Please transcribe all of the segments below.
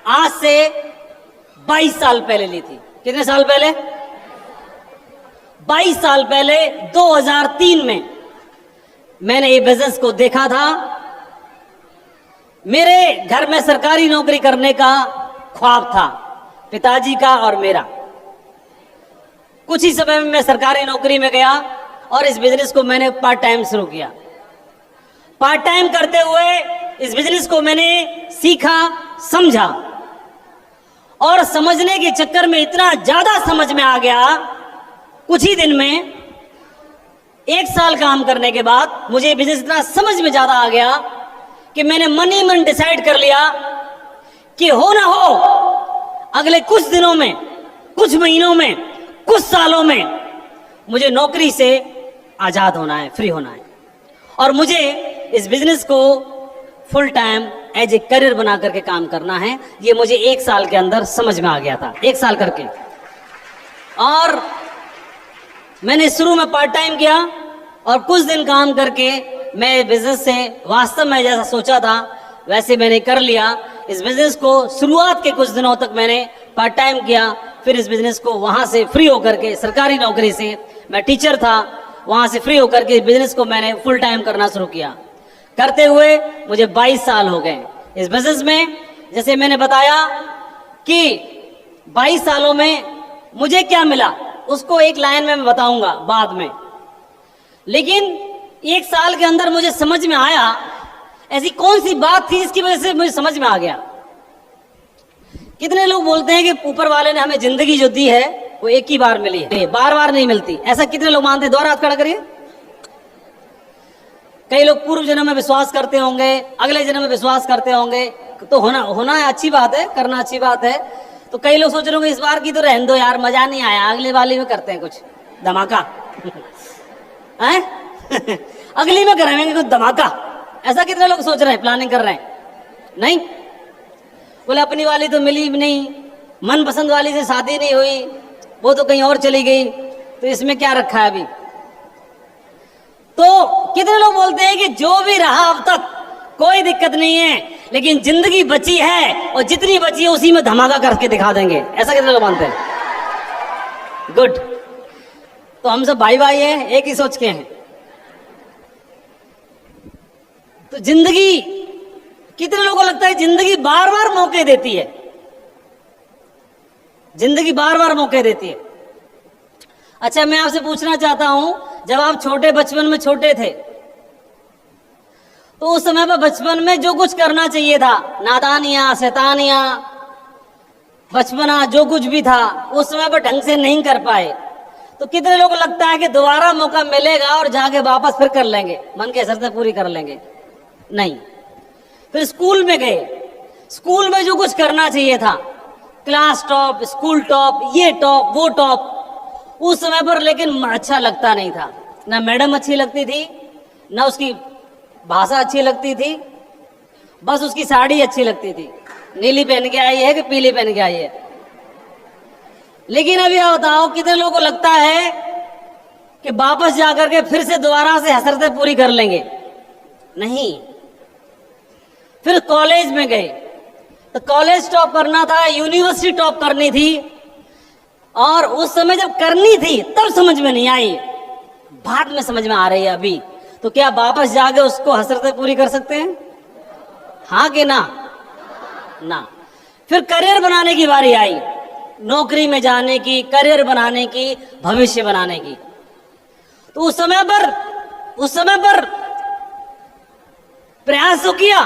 आज से 22 साल पहले ली थी। कितने साल पहले? 22 साल पहले 2003 में मैंने ये बिजनेस को देखा था। मेरे घर में सरकारी नौकरी करने का ख्वाब था, पिताजी का और मेरा। कुछ ही समय में मैं सरकारी नौकरी में गया और इस बिजनेस को मैंने पार्ट टाइम शुरू किया। पार्ट टाइम करते हुए इस बिजनेस को मैंने सीखा, समझा, और समझने के चक्कर में इतना ज्यादा समझ में आ गया, कुछ ही दिन में 1 साल काम करने के बाद मुझे बिजनेस इतना समझ में ज्यादा आ गया कि मैंने मन ही मन डिसाइड कर लिया कि हो ना हो अगले कुछ दिनों में, कुछ महीनों में, कुछ सालों में मुझे नौकरी से आजाद होना है, फ्री होना है, और मुझे इस बिजनेस को full time as a career बना करके काम करना है। ये मुझे 1 साल के अंदर समझ में आ गया था, 1 साल करके। और मैंने शुरू में पार्ट टाइम किया और कुछ दिन काम करके मैं बिजनेस से वास्तव में जैसा सोचा था वैसे मैंने कर लिया। इस बिजनेस को शुरुआत के कुछ दिनों तक मैंने पार्ट टाइम किया, फिर इस बिजनेस को वहां से फ्री होकर के, सरकारी नौकरी से, मैं टीचर था, वहां से फ्री होकर के बिजनेस को मैंने फुल टाइम करना शुरू किया। करते हुए मुझे 22 साल हो गए इस बिजनेस में। जैसे मैंने बताया कि 22 सालों में मुझे क्या मिला उसको एक लाइन में मैं बताऊंगा बाद में, लेकिन 1 साल के अंदर मुझे समझ में आया ऐसी कौन सी बात थी जिसकी वजह से मुझे समझ में आ गया। कितने लोग बोलते हैं कि ऊपर वाले ने हमें जिंदगी जो दी है वो एक ही बार मिली है, बार बार नहीं मिलती। ऐसा कितने लोग मानते हैं? दोबारा हाथ खड़ा करिए। कई लोग पूर्व जन्म में विश्वास करते होंगे, अगले जन्म में विश्वास करते होंगे, तो होना है, अच्छी बात है, करना अच्छी बात है। तो कई लोग सोच रहे होंगे इस बार की तो रहने दो यार, मजा नहीं आया, अगले वाली में करते हैं कुछ धमाका हैं अगली में कराएंगे कुछ धमाका। ऐसा कितने लोग सोच रहे हैं, प्लानिंग कर रहे हैं? नहीं, बोले अपनी वाली तो मिली नहीं, मन पसंद वाली से शादी नहीं हुई, वो तो कहीं और चली गई, तो इसमें क्या रखा है अभी। तो कितने लोग बोलते हैं कि जो भी रहा अब तक कोई दिक्कत नहीं है, लेकिन जिंदगी बची है और जितनी बची है उसी में धमाका करके दिखा देंगे। ऐसा कितने लोग मानते हैं? गुड। तो हम सब भाई भाई हैं, एक ही सोच के हैं। तो जिंदगी, कितने लोगों को लगता है जिंदगी बार बार मौके देती है? जिंदगी बार बार मौके देती है। अच्छा, मैं आपसे पूछना चाहता हूं, जब आप छोटे बचपन में छोटे थे तो उस समय पर बचपन में जो कुछ करना चाहिए था, नादानियां, शैतानियां, बचपना जो कुछ भी था, उस समय पर ढंग से नहीं कर पाए, तो कितने लोगों को लगता है कि दोबारा मौका मिलेगा और जाके वापस फिर कर लेंगे, मन के असर से पूरी कर लेंगे? नहीं। फिर स्कूल में गए, स्कूल में जो कुछ करना चाहिए था, क्लास टॉप, स्कूल टॉप, ये टॉप, वो टॉप, उस समय पर लेकिन अच्छा लगता नहीं था। ना मैडम अच्छी लगती थी, ना उसकी भाषा अच्छी लगती थी, बस उसकी साड़ी अच्छी लगती थी, नीली पहन के आई है कि पीली पहन के आई है। लेकिन अभी आप बताओ कितने लोगों को लगता है कि वापस जाकर के फिर से दोबारा से हसरतें पूरी कर लेंगे? नहीं। फिर कॉलेज में गए तो कॉलेज टॉप करना था, यूनिवर्सिटी टॉप करनी थी, और उस समय जब करनी थी तब समझ में नहीं आई, बाद में समझ में आ रही है अभी। तो क्या वापस जाके उसको हसरतें पूरी कर सकते हैं? हाँ कि ना? ना। फिर करियर बनाने की बारी आई, नौकरी में जाने की, करियर बनाने की, भविष्य बनाने की। तो उस समय पर प्रयास तो किया,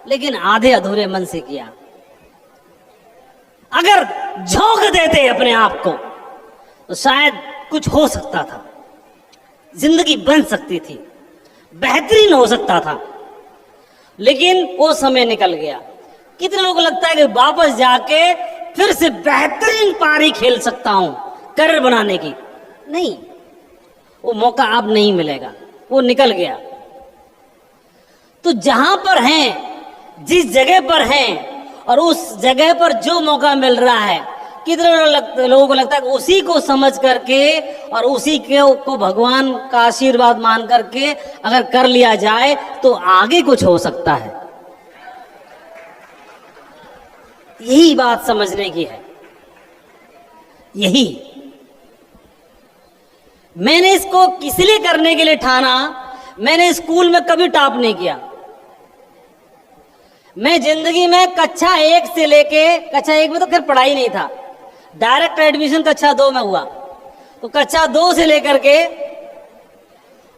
लेकिन आधे अधूरे मन से किया। अगर झोंक देते अपने आप को तो शायद कुछ हो सकता था, जिंदगी बन सकती थी, बेहतरीन हो सकता था, लेकिन वो समय निकल गया। कितने लोगों को लगता है कि वापस जाके फिर से बेहतरीन पारी खेल सकता हूं करियर बनाने की? नहीं, वो मौका अब नहीं मिलेगा, वो निकल गया। तो जहां पर हैं, जिस जगह पर हैं, और उस जगह पर जो मौका मिल रहा है, कितने लोगों को लगता है कि उसी को समझ करके और उसी को भगवान का आशीर्वाद मान करके अगर कर लिया जाए तो आगे कुछ हो सकता है। यही बात समझने की है। यही मैंने इसको किस लिए करने के लिए ठाना। मैंने स्कूल में कभी टॉप नहीं किया। मैं जिंदगी में कक्षा 1 से लेके कक्षा 1 में तो खैर पढ़ाई नहीं था, डायरेक्ट एडमिशन कक्षा 2 में हुआ। तो कक्षा 2 से लेकर के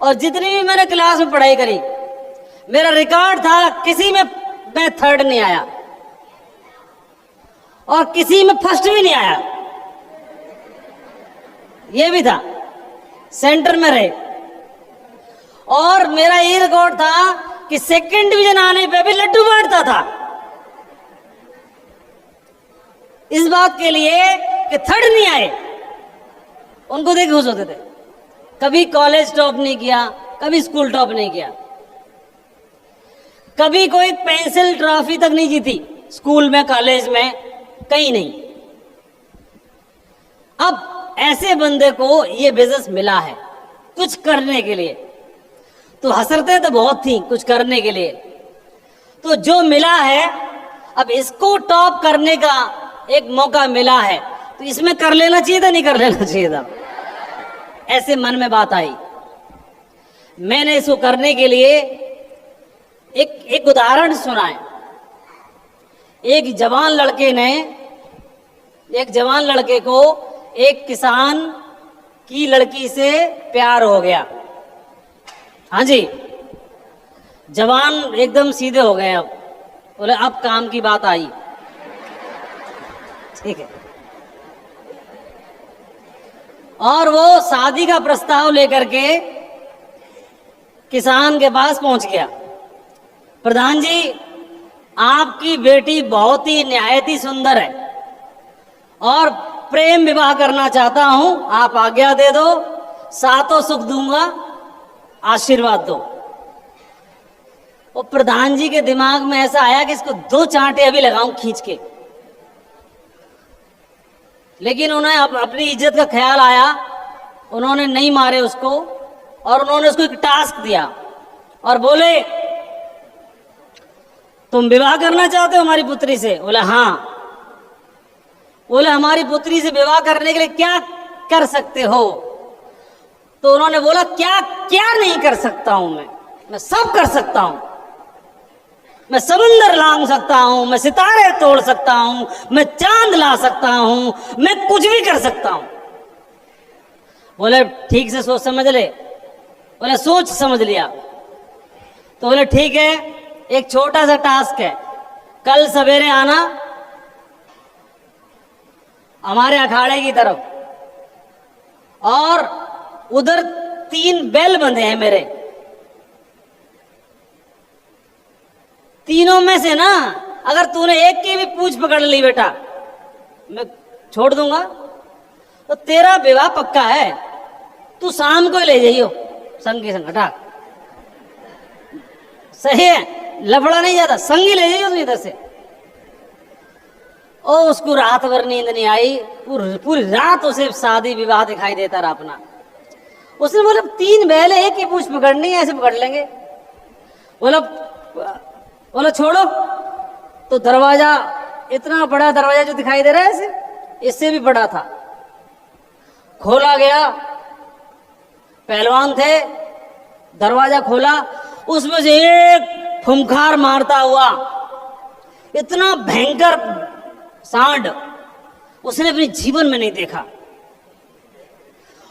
और जितनी भी मैंने क्लास में पढ़ाई करी, मेरा रिकॉर्ड था किसी में मैं 3rd नहीं आया और किसी में 1st भी नहीं आया। ये भी था, सेंटर में रहे। और मेरा ये रिकॉर्ड था कि 2nd डिवीजन आने पे भी लड्डू बांटता था। इस बात के लिए कि 3rd नहीं आए, उनको देख खुश होते थे। कभी कॉलेज टॉप नहीं किया, कभी स्कूल टॉप नहीं किया, कभी कोई पेंसिल ट्रॉफी तक नहीं जीती स्कूल में, कॉलेज में, कहीं नहीं। अब ऐसे बंदे को ये बिजनेस मिला है कुछ करने के लिए, तो हसरतें तो बहुत थी कुछ करने के लिए, तो जो मिला है अब इसको टॉप करने का एक मौका मिला है, तो इसमें कर लेना चाहिए था, नहीं कर लेना चाहिए था। ऐसे मन में बात आई। मैंने इसको करने के लिए एक उदाहरण सुना है। एक जवान लड़के को एक किसान की लड़की से प्यार हो गया। हाँ जी, जवान एकदम सीधे हो गए। अब बोले अब काम की बात आई, ठीक है। और वो शादी का प्रस्ताव लेकर के किसान के पास पहुंच गया। प्रधान जी, आपकी बेटी बहुत ही निहायत ही सुंदर है और प्रेम विवाह करना चाहता हूं, आप आज्ञा दे दो, सातों सुख दूंगा, आशीर्वाद दो। और प्रधान जी के दिमाग में ऐसा आया कि इसको 2 चांटे अभी लगाऊं खींच के, लेकिन उन्हें अपनी इज्जत का ख्याल आया, उन्होंने नहीं मारे उसको और उन्होंने उसको एक टास्क दिया और बोले तुम विवाह करना चाहते हो हमारी पुत्री से? बोला हाँ। बोले हमारी पुत्री से विवाह करने के लिए क्या कर सकते हो? तो उन्होंने बोला क्या क्या नहीं कर सकता हूं, मैं सब कर सकता हूं। मैं समंदर लांग सकता हूं, मैं सितारे तोड़ सकता हूं, मैं चांद ला सकता हूं, मैं कुछ भी कर सकता हूं। बोले ठीक से सोच समझ ले। बोले सोच समझ लिया। तो बोले ठीक है, एक छोटा सा टास्क है, कल सवेरे आना हमारे अखाड़े की तरफ, और उधर 3 बैल बंधे हैं मेरे, तीनों में से ना अगर तूने एक की भी पूंछ पकड़ ली बेटा, मैं छोड़ दूंगा। तो तेरा विवाह पक्का है, तू शाम को ले जाइयो संग के संग। हटा, सही है, लफड़ा नहीं जाता, संगी ले जाइयो तू इधर से। ओ उसको रात भर नींद नहीं आई, पूरी रात उसे शादी विवाह दिखाई देता रहा अपना। उसने बोला 3 बैल है, एक ही पूंछ पकड़नी है, ऐसे पकड़ लेंगे। बोला छोड़ो। तो दरवाजा, इतना बड़ा दरवाजा जो दिखाई दे रहा है ऐसे, इससे भी बड़ा था, खोला गया। पहलवान थे, दरवाजा खोला, उसमें से एक फुंकार मारता हुआ इतना भयंकर सांड उसने अपने जीवन में नहीं देखा।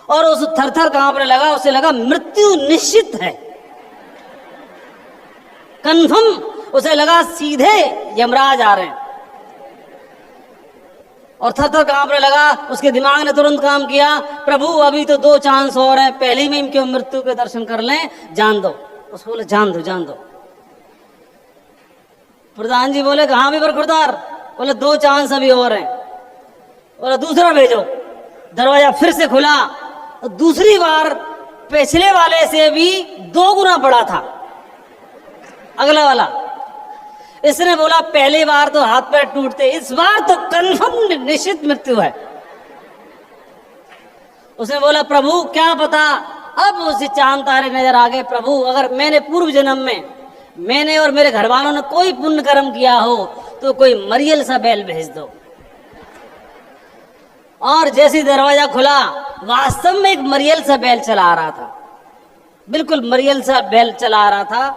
और उस थर-थर कांपने लगा, उसे लगा मृत्यु निश्चित है, कन्फर्म। उसे लगा सीधे यमराज आ रहे हैं, और थर-थर कांपने लगा। उसके दिमाग ने तुरंत काम किया, प्रभु अभी तो 2 चांस और हैं, पहले में इनके मृत्यु के दर्शन कर लें, जान दो। उसको बोले जान दो जान दो। प्रधान जी बोले कहां भी बरखुरदार? बोले 2 चांस अभी और हैं। बोले दूसरा भेजो। दरवाजा फिर से खुला, दूसरी बार पिछले वाले से भी 2 गुना बड़ा था अगला वाला। इसने बोला पहली बार तो हाथ पैर टूटते, इस बार तो कन्फर्म निश्चित मृत्यु है। उसने बोला प्रभु क्या पता, अब उसे चांद तारे नजर आ गए। प्रभु अगर मैंने पूर्व जन्म में मैंने और मेरे घर वालों ने कोई पुण्य कर्म किया हो तो कोई मरियल सा बैल भेज दो। और जैसे दरवाजा खुला, वास्तव में एक मरियल सा बैल चला आ रहा था, बिल्कुल मरियल सा बैल चला आ रहा था।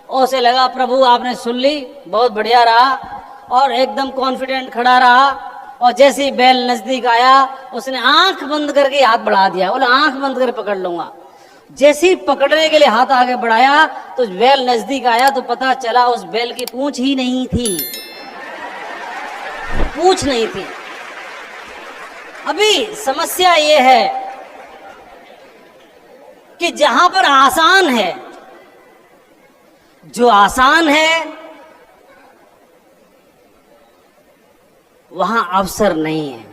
और उसे लगा प्रभु आपने सुन ली, बहुत बढ़िया रहा, और एकदम कॉन्फिडेंट खड़ा रहा। और जैसे ही बैल नजदीक आया, उसने आंख बंद करके हाथ बढ़ा दिया, बोला आंख बंद कर पकड़ लूंगा। जैसे ही पकड़ने के लिए हाथ आगे बढ़ाया तो बैल नजदीक आया, तो पता चला उस बैल की पूंछ ही नहीं थी, पूंछ नहीं थी। अभी समस्या ये है कि जहां पर आसान है, जो आसान है वहां अवसर नहीं है,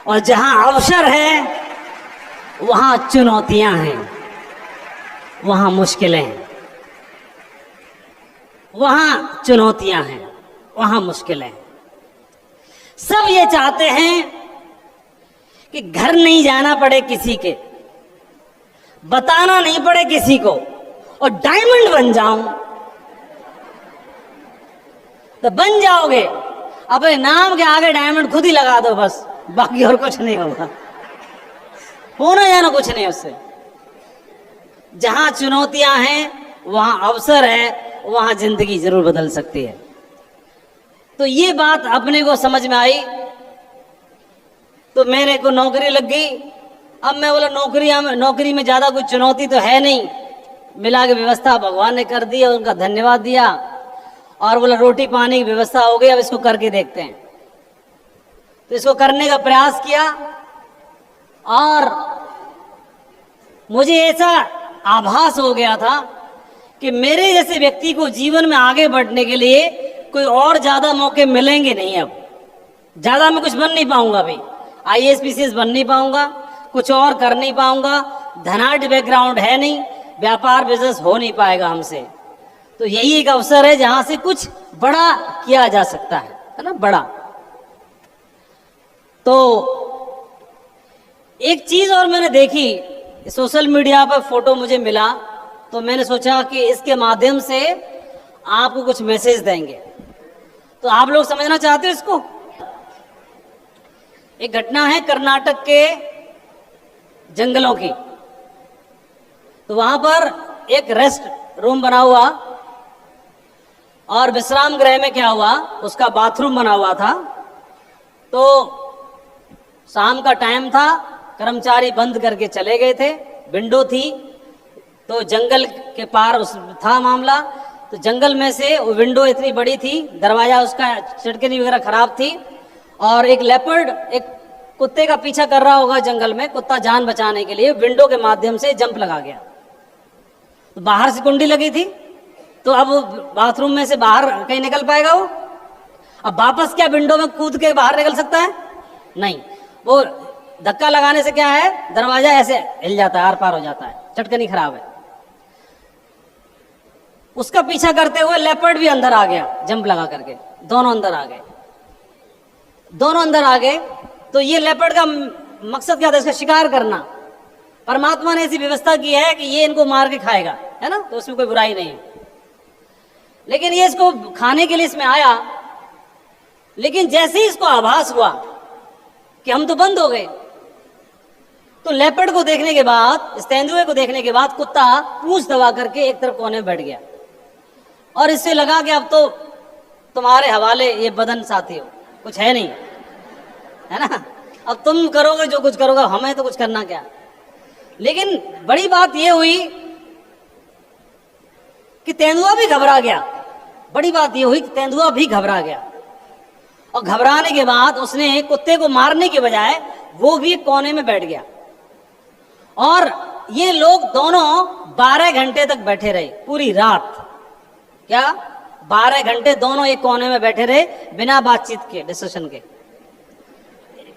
और जहां अवसर है वहां चुनौतियां हैं, वहां मुश्किलें हैं, वहां चुनौतियां हैं, वहां मुश्किलें हैं। सब ये चाहते हैं कि घर नहीं जाना पड़े किसी के, बताना नहीं पड़े किसी को, और डायमंड बन जाऊं। तो बन जाओगे, अपने नाम के आगे डायमंड खुद ही लगा दो बस, बाकी और कुछ नहीं होगा, होना जाना कुछ नहीं उससे। जहां चुनौतियां हैं वहां अवसर है, वहां जिंदगी जरूर बदल सकती है। तो ये बात अपने को समझ में आई, तो मेरे को नौकरी लग गई। अब मैं बोला नौकरी में ज्यादा कोई चुनौती तो है नहीं, मिला के व्यवस्था भगवान ने कर दी, उनका धन्यवाद दिया। और बोला रोटी पानी की व्यवस्था हो गई, अब इसको करके देखते हैं। तो इसको करने का प्रयास किया, और मुझे ऐसा आभास हो गया था कि मेरे जैसे व्यक्ति को जीवन में आगे बढ़ने के लिए कोई और ज्यादा मौके मिलेंगे नहीं। अब ज्यादा मैं कुछ बन नहीं पाऊंगा, अभी IAS PCS बन नहीं पाऊंगा, कुछ और कर नहीं पाऊंगा, धनाढ़ बैकग्राउंड है नहीं, व्यापार बिजनेस हो नहीं पाएगा हमसे। तो यही एक अवसर है जहां से कुछ बड़ा किया जा सकता है ना, बड़ा। तो एक चीज और मैंने देखी, सोशल मीडिया पर फोटो मुझे मिला, तो मैंने सोचा कि इसके माध्यम से आपको कुछ मैसेज देंगे। तो आप लोग समझना चाहते हो इसको? एक घटना है कर्नाटक के जंगलों की। तो वहां पर एक रेस्ट रूम बना हुआ, और विश्राम गृह में क्या हुआ, उसका बाथरूम बना हुआ था। तो शाम का टाइम था, कर्मचारी बंद करके चले गए थे, विंडो थी, तो जंगल के पार उस था मामला। तो जंगल में से वो विंडो इतनी बड़ी थी, दरवाजा उसका चटकनी वगैरह खराब थी, और एक लेपर्ड एक कुत्ते का पीछा कर रहा होगा जंगल में, कुत्ता जान बचाने के लिए विंडो के माध्यम से जंप लगा गया। तो बाहर से कुंडी लगी थी, तो अब बाथरूम में से बाहर कहीं निकल पाएगा वो? अब वापस क्या विंडो में कूद के बाहर निकल सकता है? नहीं। वो धक्का लगाने से क्या है, दरवाजा ऐसे हिल जाता है, आर पार हो जाता है, चटकनी खराब है। उसका पीछा करते हुए लेपर्ड भी अंदर आ गया, जंप लगा करके, दोनों अंदर आ गए, दोनों अंदर आ गए। तो ये लेपर्ड का मकसद क्या था, इसका शिकार करना। परमात्मा ने ऐसी व्यवस्था की है कि ये इनको मार के खाएगा, है ना, तो उसमें कोई बुराई नहीं है। लेकिन ये इसको खाने के लिए इसमें आया, लेकिन जैसे ही इसको आभास हुआ कि हम तो बंद हो गए, तो लेपर्ड को देखने के बाद, इस तेंदुए को देखने के बाद, कुत्ता पूंछ दबा करके एक तरफ कोने में बैठ गया, और इससे लगा कि अब तो तुम्हारे हवाले ये बदन साथी हो, कुछ है नहीं, है ना, अब तुम करोगे जो कुछ करोगे, हमें तो कुछ करना क्या। लेकिन बड़ी बात ये हुई कि तेंदुआ भी घबरा गया। बड़ी बात ये हुई कि तेंदुआ भी घबरा गया, और घबराने के बाद उसने कुत्ते को मारने के बजाय वो भी कोने में बैठ गया। और ये लोग दोनों 12 घंटे तक बैठे रहे, पूरी रात। क्या 12 घंटे दोनों एक कोने में बैठे रहे, बिना बातचीत के, डिस्कशन के,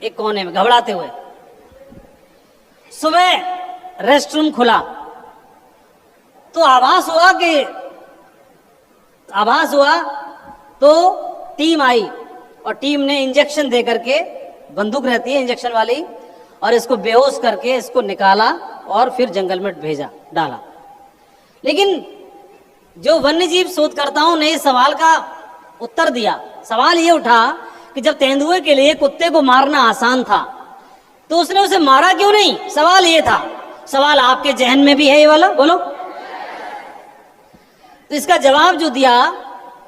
एक कोने में घबराते हुए। सुबह रेस्ट रूम खुला तो आभास हुआ तो टीम आई, और टीम ने इंजेक्शन दे करके, बंदूक रहती है इंजेक्शन वाली, और इसको बेहोश करके इसको निकाला और फिर जंगल में भेजा, डाला। लेकिन जो वन्यजीव शोधकर्ताओं ने इस सवाल का उत्तर दिया। सवाल ये उठा कि जब तेंदुए के लिए कुत्ते को मारना आसान था तो उसने उसे मारा क्यों नहीं? सवाल ये था। सवाल आपके जहन में भी है ये वाला? बोलो। तो इसका जवाब जो दिया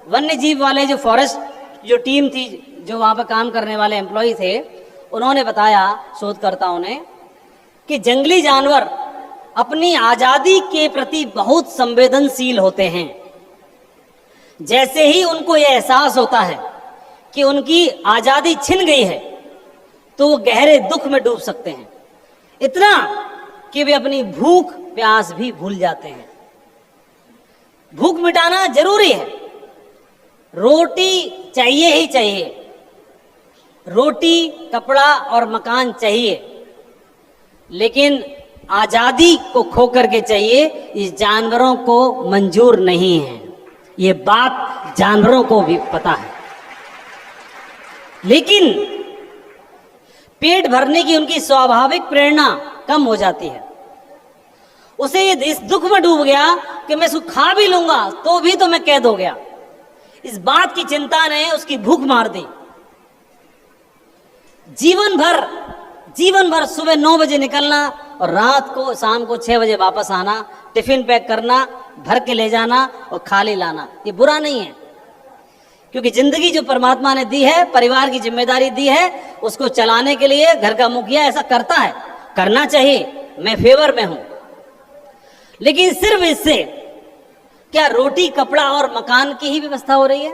वन्य जीव वाले जो फॉरेस्ट जो टीम थी, जो वहां पर काम करने वाले एम्प्लॉय थे, उन्होंने बताया शोधकर्ताओं ने कि जंगली जानवर अपनी आजादी के प्रति बहुत संवेदनशील होते हैं। जैसे ही उनको यह एहसास होता है कि उनकी आजादी छिन गई है तो वो गहरे दुख में डूब सकते हैं, इतना कि वे अपनी भूख प्यास भी भूल जाते हैं। भूख मिटाना जरूरी है, रोटी चाहिए ही चाहिए, रोटी कपड़ा और मकान चाहिए, लेकिन आजादी को खो करके चाहिए, इस जानवरों को मंजूर नहीं है। ये बात जानवरों को भी पता है, लेकिन पेट भरने की उनकी स्वाभाविक प्रेरणा कम हो जाती है। उसे ये इस दुख में डूब गया कि मैं इसको खा भी लूंगा तो भी तो मैं कैद हो गया। इस बात की चिंता ने उसकी भूख मार दी। जीवन भर सुबह 9 बजे निकलना और रात को शाम को 6 बजे वापस आना, टिफिन पैक करना, भर के ले जाना और खाली लाना, ये बुरा नहीं है, क्योंकि जिंदगी जो परमात्मा ने दी है, परिवार की जिम्मेदारी दी है, उसको चलाने के लिए घर का मुखिया ऐसा करता है, करना चाहिए, मैं फेवर में हूं। लेकिन सिर्फ इससे क्या रोटी कपड़ा और मकान की ही व्यवस्था हो रही है?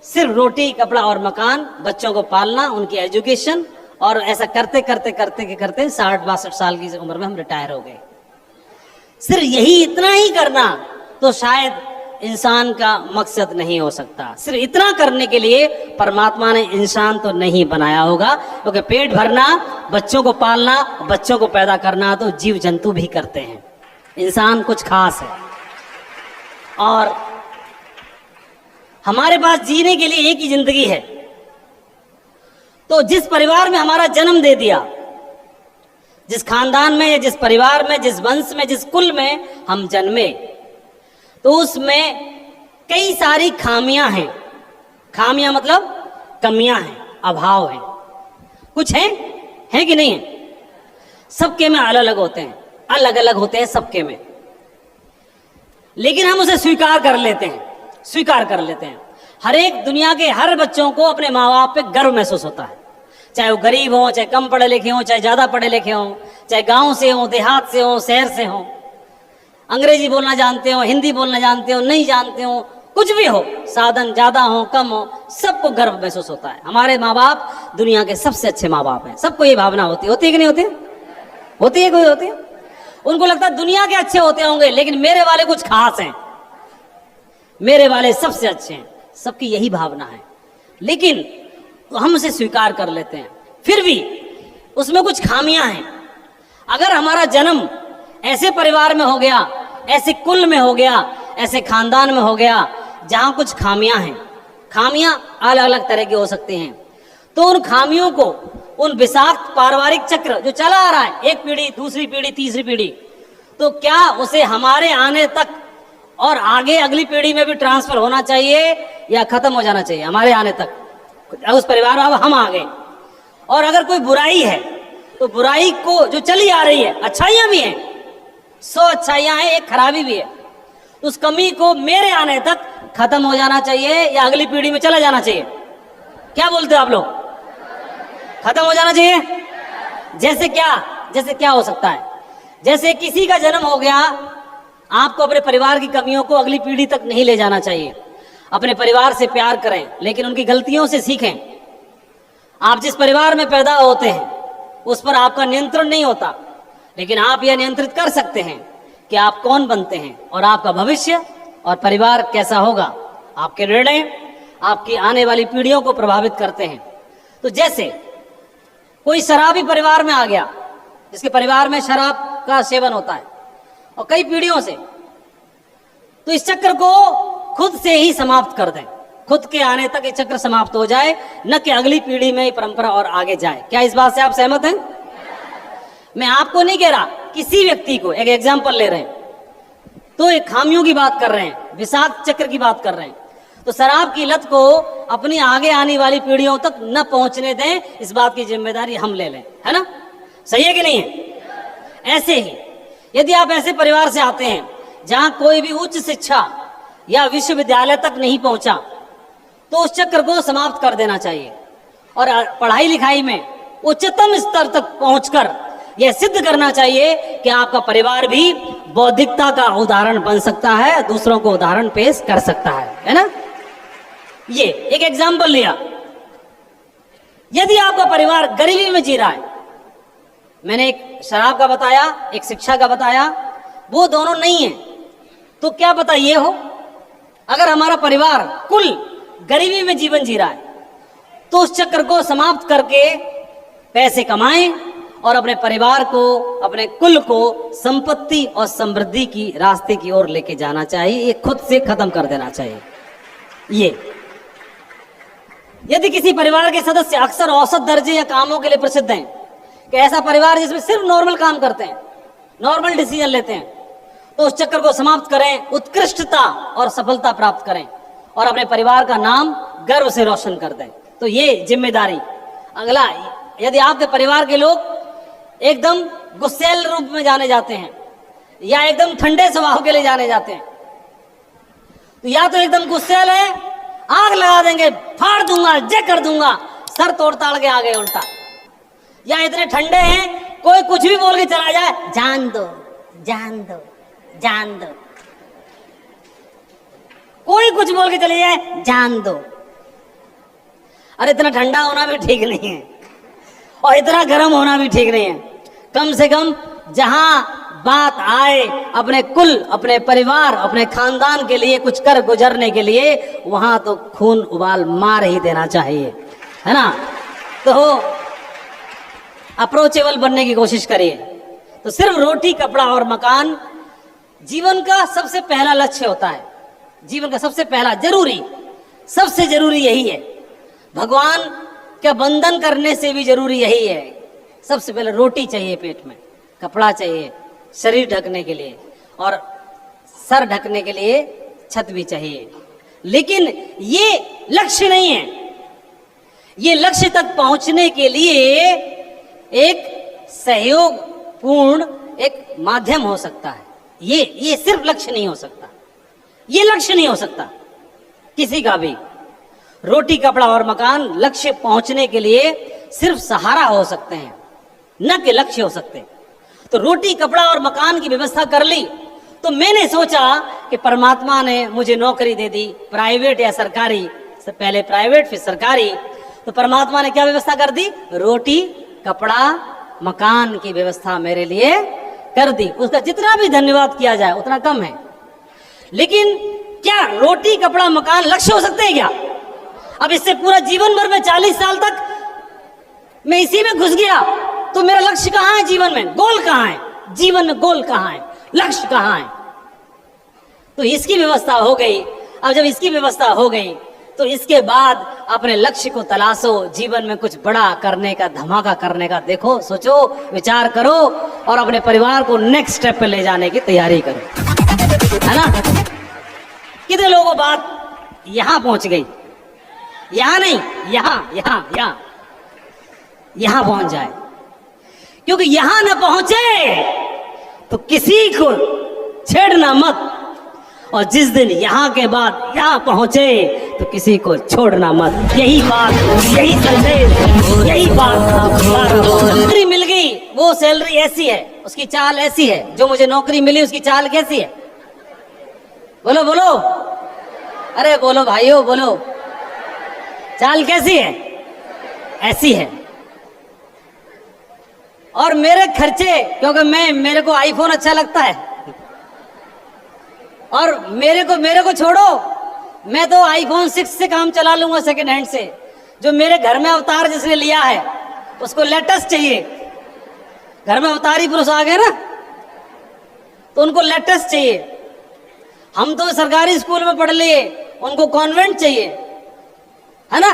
सिर्फ रोटी कपड़ा और मकान, बच्चों को पालना, उनकी एजुकेशन, और ऐसा करते करते करते करते 60-62 साल की उम्र में हम रिटायर हो गए। सिर्फ यही इतना ही करना तो शायद इंसान का मकसद नहीं हो सकता। सिर्फ इतना करने के लिए परमात्मा ने इंसान तो नहीं बनाया होगा, क्योंकि पेट भरना, बच्चों को पालना, बच्चों को पैदा करना तो जीव जंतु भी करते हैं, इंसान कुछ खास है। और हमारे पास जीने के लिए एक ही जिंदगी है। तो जिस परिवार में हमारा जन्म दे दिया, जिस खानदान में या जिस परिवार में, जिस वंश में, जिस कुल में हम जन्मे, तो उसमें कई सारी खामियां हैं। खामियां मतलब कमियां हैं, अभाव हैं, कुछ है कि नहीं है? सबके में अलग अलग होते हैं, अलग अलग होते हैं सबके में, लेकिन हम उसे स्वीकार कर लेते हैं। हर एक दुनिया के हर बच्चों को अपने माँ बाप पे गर्व महसूस होता है, चाहे वो गरीब हो, चाहे कम पढ़े लिखे हो, चाहे ज्यादा पढ़े लिखे हो, चाहे गांव से हो, देहात से हो, शहर से हो, अंग्रेजी बोलना जानते हो, हिंदी बोलना जानते हो, नहीं जानते हो, कुछ भी हो, साधन ज्यादा हो कम हो, सबको गर्व महसूस होता है। हमारे माँ बाप दुनिया के सबसे अच्छे माँ बाप हैं। सबको ये भावना होती है कि नहीं होती? होती है, कोई होती है। उनको लगता है दुनिया के अच्छे होते होंगे, लेकिन मेरे वाले कुछ खास हैं, मेरे वाले सबसे अच्छे हैं। सबकी यही भावना है, लेकिन तो हम उसे स्वीकार कर लेते हैं। फिर भी उसमें कुछ खामियां हैं। अगर हमारा जन्म ऐसे परिवार में हो गया, ऐसे कुल में हो गया, ऐसे खानदान में हो गया जहां कुछ खामियां हैं, खामियां अलग अलग तरह की हो सकती हैं, तो उन खामियों को, उन विषाक्त पारिवारिक चक्र जो चला आ रहा है, एक पीढ़ी, दूसरी पीढ़ी, तीसरी पीढ़ी, तो क्या उसे हमारे आने तक और आगे अगली पीढ़ी में भी ट्रांसफर होना चाहिए या खत्म हो जाना चाहिए? हमारे आने तक उस परिवार में अब हम आ गए, और अगर कोई बुराई है तो बुराई को जो चली आ रही है, अच्छाइयां भी हैं, 100 अच्छाइयां हैं, एक खराबी भी है, उस कमी को मेरे आने तक खत्म हो जाना चाहिए या अगली पीढ़ी में चला जाना चाहिए? क्या बोलते हो आप लोग? खत्म हो जाना चाहिए। जैसे क्या हो सकता है? जैसे किसी का जन्म हो गया, आपको अपने परिवार की कमियों को अगली पीढ़ी तक नहीं ले जाना चाहिए। अपने परिवार से प्यार करें, लेकिन उनकी गलतियों से सीखें। आप जिस परिवार में पैदा होते हैं उस पर आपका नियंत्रण नहीं होता, लेकिन आप यह नियंत्रित कर सकते हैं कि आप कौन बनते हैं और आपका भविष्य और परिवार कैसा होगा। आपके निर्णय आपकी आने वाली पीढ़ियों को प्रभावित करते हैं। तो जैसे कोई शराबी परिवार में आ गया, जिसके परिवार में शराब का सेवन होता है और कई पीढ़ियों से, तो इस चक्र को खुद से ही समाप्त कर दें, खुद के आने तक ये चक्र समाप्त हो जाए, न कि अगली पीढ़ी में ये परंपरा और आगे जाए। क्या इस बात से आप सहमत हैं? मैं आपको नहीं कह रहा, किसी व्यक्ति को, एक एग्जाम्पल ले रहे हैं, तो एक खामियों की बात कर रहे हैं, विषाक्त चक्र की बात कर रहे हैं। तो शराब की लत को अपनी आगे आने वाली पीढ़ियों तक न पहुंचने दें, इस बात की जिम्मेदारी हम ले लें, है ना? सही है कि नहीं है? ऐसे ही यदि आप ऐसे परिवार से आते हैं जहां कोई भी उच्च शिक्षा या विश्वविद्यालय तक नहीं पहुंचा, तो उस चक्र को समाप्त कर देना चाहिए और पढ़ाई लिखाई में उच्चतम स्तर तक पहुंचकर यह सिद्ध करना चाहिए कि आपका परिवार भी बौद्धिकता का उदाहरण बन सकता है, दूसरों को उदाहरण पेश कर सकता है ना? ये एक एग्जाम्पल लिया। यदि आपका परिवार गरीबी में जी रहा है, मैंने एक शराब का बताया, एक शिक्षा का बताया, वो दोनों नहीं है, तो क्या पता ये हो अगर हमारा परिवार कुल गरीबी में जीवन जी रहा है, तो उस चक्र को समाप्त करके पैसे कमाएं और अपने परिवार को, अपने कुल को संपत्ति और समृद्धि की रास्ते की ओर लेके जाना चाहिए। ये खुद से खत्म कर देना चाहिए। ये यदि किसी परिवार के सदस्य अक्सर औसत दर्जे या कामों के लिए प्रसिद्ध हैं, कि ऐसा परिवार जिसमें सिर्फ नॉर्मल काम करते हैं, नॉर्मल डिसीजन लेते हैं, तो उस चक्र को समाप्त करें, उत्कृष्टता और सफलता प्राप्त करें और अपने परिवार का नाम गर्व से रोशन कर दें। तो ये जिम्मेदारी। अगला, यदि आपके परिवार के लोग एकदम गुस्सैल रूप में जाने जाते हैं या एकदम ठंडे स्वभाव के लिए जाने जाते हैं, तो या तो एकदम गुस्सैल है, आग लगा देंगे, फाड़ दूंगा, जे कर दूंगा, सर तोड़ ताड़ के आ गए उल्टा, या इतने ठंडे हैं कोई कुछ भी बोल के चला जाए, जान दो जान दो जान दो, कोई कुछ बोल के चले जाए, जान दो। अरे इतना ठंडा होना भी ठीक नहीं है और इतना गर्म होना भी ठीक नहीं है। कम से कम जहां बात आए अपने कुल, अपने परिवार, अपने खानदान के लिए कुछ कर गुजरने के लिए, वहां तो खून उबाल मार ही देना चाहिए, है ना? तो अप्रोचेबल बनने की कोशिश करिए। तो सिर्फ रोटी, कपड़ा और मकान जीवन का सबसे पहला लक्ष्य होता है। जीवन का सबसे पहला सबसे जरूरी यही है। भगवान का बंधन करने से भी जरूरी यही है। सबसे पहले रोटी चाहिए पेट में, कपड़ा चाहिए शरीर ढकने के लिए, और सर ढकने के लिए छत भी चाहिए। लेकिन ये लक्ष्य नहीं है। ये लक्ष्य तक पहुंचने के लिए एक सहयोग पूर्ण एक माध्यम हो सकता है। ये सिर्फ लक्ष्य नहीं हो सकता। ये लक्ष्य नहीं हो सकता किसी का भी। रोटी, कपड़ा और मकान लक्ष्य पहुंचने के लिए सिर्फ सहारा हो सकते हैं, न कि लक्ष्य हो सकते। तो रोटी, कपड़ा और मकान की व्यवस्था कर ली, तो मैंने सोचा कि परमात्मा ने मुझे नौकरी दे दी, प्राइवेट या सरकारी, पहले प्राइवेट फिर सरकारी। तो परमात्मा ने क्या व्यवस्था कर दी? रोटी, कपड़ा, मकान की व्यवस्था मेरे लिए कर दी। उसका जितना भी धन्यवाद किया जाए उतना कम है। लेकिन क्या रोटी, कपड़ा, मकान लक्ष्य हो सकते हैं क्या? अब इससे पूरा जीवन भर में 40 साल तक मैं इसी में घुस गया, तो मेरा लक्ष्य कहाँ है जीवन में? गोल कहाँ है जीवन में? गोल कहाँ है? लक्ष्य कहाँ है? तो इसकी व्यवस्था हो गई। अब जब इसकी व्यवस्था हो गई, तो इसके बाद अपने लक्ष्य को तलाशो, जीवन में कुछ बड़ा करने का, धमाका करने का देखो, सोचो, विचार करो और अपने परिवार को नेक्स्ट स्टेप पे ले जाने की तैयारी करो, है ना? कितने लोगों को बात यहां पहुंच गई? यहां नहीं, यहां पहुंच जाए। क्योंकि यहां न पहुंचे तो किसी को छेड़ना मत, और जिस दिन यहाँ के बाद यहाँ पहुंचे तो किसी को छोड़ना मत। यही बात, यही संदेश, यही बात। नौकरी मिल गई, वो सैलरी ऐसी है, उसकी चाल ऐसी है। जो मुझे नौकरी मिली उसकी चाल कैसी है? बोलो बोलो, अरे बोलो भाइयों, बोलो, चाल कैसी है? ऐसी है। और मेरे खर्चे, क्योंकि मेरे को आईफोन अच्छा लगता है, और मेरे को छोड़ो, मैं तो आईफोन 6 से काम चला लूंगा, सेकंड हैंड से। जो मेरे घर में अवतार जिसने लिया है उसको लेटेस्ट चाहिए। घर में अवतारी पुरुष आ गए ना, तो उनको लेटेस्ट चाहिए। हम तो सरकारी स्कूल में पढ़ लिए, उनको कॉन्वेंट चाहिए, है ना?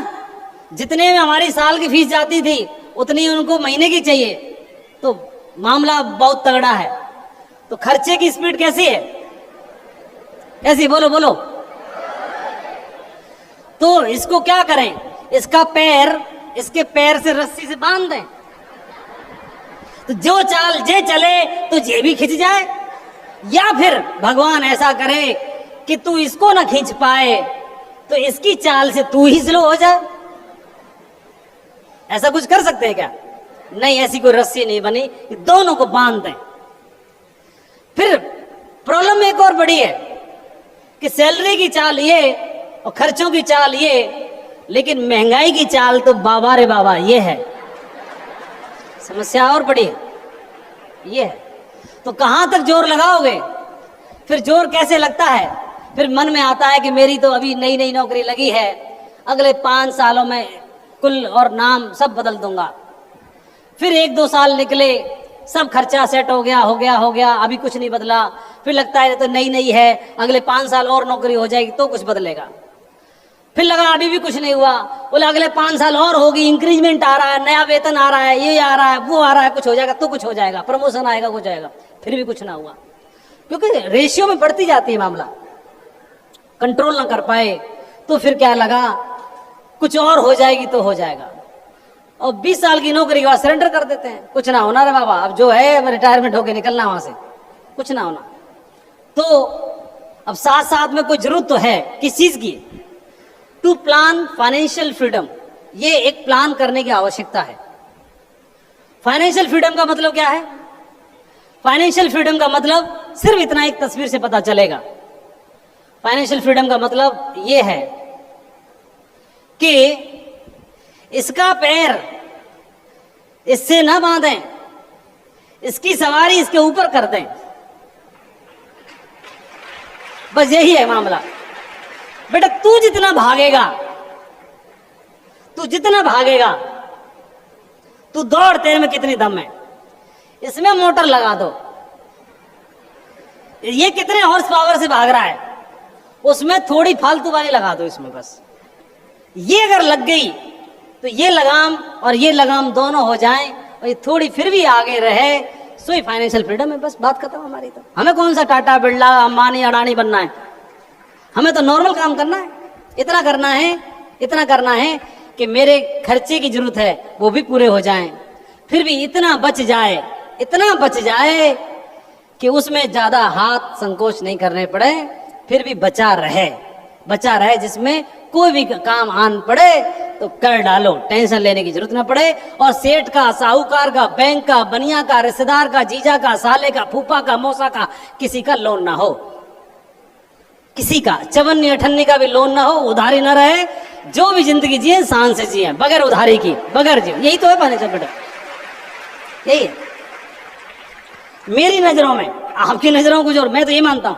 जितने में हमारी साल की फीस जाती थी उतनी उनको महीने की चाहिए। तो मामला बहुत तगड़ा है। तो खर्चे की स्पीड कैसी है? कैसी, बोलो बोलो। तो इसको क्या करें, इसका पैर इसके पैर से रस्सी से बांध दें, तो जो चाल जे चले तो जे भी खिंच जाए। या फिर भगवान ऐसा करे कि तू इसको ना खींच पाए तो इसकी चाल से तू ही स्लो हो जाए। ऐसा कुछ कर सकते हैं क्या? नहीं, ऐसी कोई रस्सी नहीं बनी, दोनों को बांध दें। फिर प्रॉब्लम एक और बड़ी है कि सैलरी की चाल ये और खर्चों की चाल ये, लेकिन महंगाई की चाल तो बाबा रे बाबा ये है। समस्या और बड़ी है ये है। तो कहां तक जोर लगाओगे? फिर जोर कैसे लगता है? फिर मन में आता है कि मेरी तो अभी नई नई नौकरी लगी है, अगले 5 सालों में कुल और नाम सब बदल दूंगा। फिर 1-2 साल निकले, सब खर्चा सेट हो गया, अभी कुछ नहीं बदला। फिर लगता है तो नई है, अगले 5 साल और नौकरी हो जाएगी तो कुछ बदलेगा। फिर लगा अभी भी कुछ नहीं हुआ, बोले अगले 5 साल और होगी, इंक्रीजमेंट आ रहा है, नया वेतन आ रहा है, ये आ रहा है, वो आ रहा है, कुछ हो जाएगा तो कुछ हो जाएगा, प्रमोशन आएगा, कुछ आएगा। फिर भी कुछ ना हुआ, क्योंकि रेशियो में बढ़ती जाती है मामला, कंट्रोल ना कर पाए। तो फिर क्या लगा, कुछ और हो जाएगी तो हो जाएगा, और 20 साल की नौकरी के बाद सरेंडर कर देते हैं। कुछ ना होना रे बाबा, अब जो है रिटायरमेंट होके निकलना वहां से, कुछ ना होना। तो अब साथ साथ में कोई जरूरत तो है किस चीज की? टू प्लान फाइनेंशियल फ्रीडम, ये एक प्लान करने की आवश्यकता है। फाइनेंशियल फ्रीडम का मतलब क्या है? फाइनेंशियल फ्रीडम का मतलब सिर्फ इतना एक तस्वीर से पता चलेगा। फाइनेंशियल फ्रीडम का मतलब ये है कि इसका पैर इससे ना बांधें, इसकी सवारी इसके ऊपर कर दें, बस यही है मामला। बेटा तू जितना भागेगा, तू दौड़, तेरे में कितनी दम है, इसमें मोटर लगा दो। ये कितने हॉर्स पावर से भाग रहा है, उसमें थोड़ी फालतू वाली लगा दो इसमें बस। ये अगर लग गई तो ये लगाम और ये लगाम दोनों हो जाएं और ये थोड़ी फिर भी आगे रहे, सो ही फाइनेंशियल फ्रीडम है। बस बात खत्म हमारी। तो हमें कौन सा टाटा बिरला अंबानी अडानी बनना है, हमें तो नॉर्मल काम करना है। इतना करना है कि मेरे खर्चे की जरूरत है वो भी पूरे हो जाएं, फिर भी इतना बच जाए कि उसमें ज्यादा हाथ संकोच नहीं करने पड़े, फिर भी बचा रहे, जिसमें कोई भी काम आन पड़े तो कर डालो, टेंशन लेने की जरूरत ना पड़े। और सेठ का, साहूकार का, बैंक का, बनिया का, रिश्तेदार का, जीजा का, साले का, फूफा का, मौसा का, किसी का लोन ना हो, किसी का चवन्नी अठन्नी का भी लोन ना हो, उधारी ना रहे। जो भी जिंदगी जिए शान से जिए, बगैर उधारी की, बगैर जिए। यही तो है फाइनेंशियल फ्रीडम, यही है मेरी नजरों में। आपकी नजरों को जो, मैं तो ये मानता हूं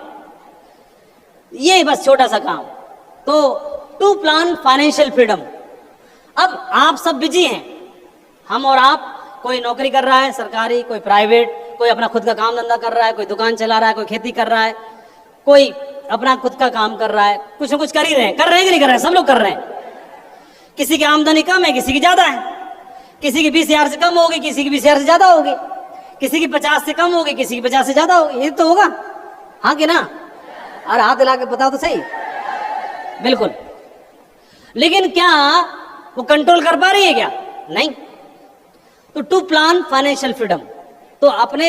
ये बस छोटा सा काम। तो टू प्लान फाइनेंशियल फ्रीडम। अब आप सब बिजी हैं, हम और आप, कोई नौकरी कर रहा है सरकारी, कोई प्राइवेट, कोई अपना खुद का काम धंधा कर रहा है, कोई दुकान चला रहा है, कोई खेती कर रहा है, कोई अपना खुद का काम कर रहा है, कुछ न कुछ कर ही रहे हैं। कर रहे हैं कि नहीं कर रहे हैं? सब लोग कर रहे हैं। किसी की आमदनी कम है, किसी की ज्यादा है, किसी की 20,000 से कम होगी, किसी की 20,000 से ज्यादा होगी, किसी की 50 से कम होगी, किसी की 50 से ज्यादा होगी। ये तो होगा, हाँ कि ना? अरे हाथ हिला के बताओ तो सही। बिल्कुल। लेकिन क्या वो कंट्रोल कर पा रही है क्या? नहीं। तो टू प्लान फाइनेंशियल फ्रीडम, तो अपने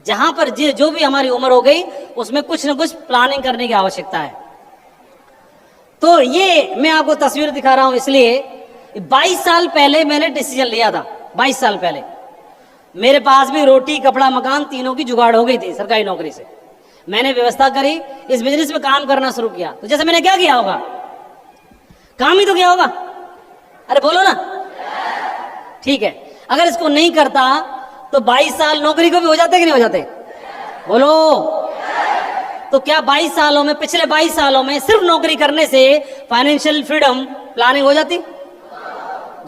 जहां पर जो भी हमारी उम्र हो गई उसमें कुछ ना कुछ प्लानिंग करने की आवश्यकता है। तो ये मैं आपको तस्वीर दिखा रहा हूं इसलिए, 22 साल पहले मैंने डिसीजन लिया था। 22 साल पहले मेरे पास भी रोटी, कपड़ा, मकान तीनों की जुगाड़ हो गई थी सरकारी नौकरी से। मैंने व्यवस्था करी, इस बिजनेस में काम करना शुरू किया। तो जैसे मैंने क्या किया होगा, काम ही तो किया होगा। अरे बोलो ना, ठीक है। अगर इसको नहीं करता तो 22 साल नौकरी को भी हो जाते कि नहीं हो जाते? बोलो। तो क्या 22 सालों में, पिछले 22 सालों में सिर्फ नौकरी करने से फाइनेंशियल फ्रीडम प्लानिंग हो जाती?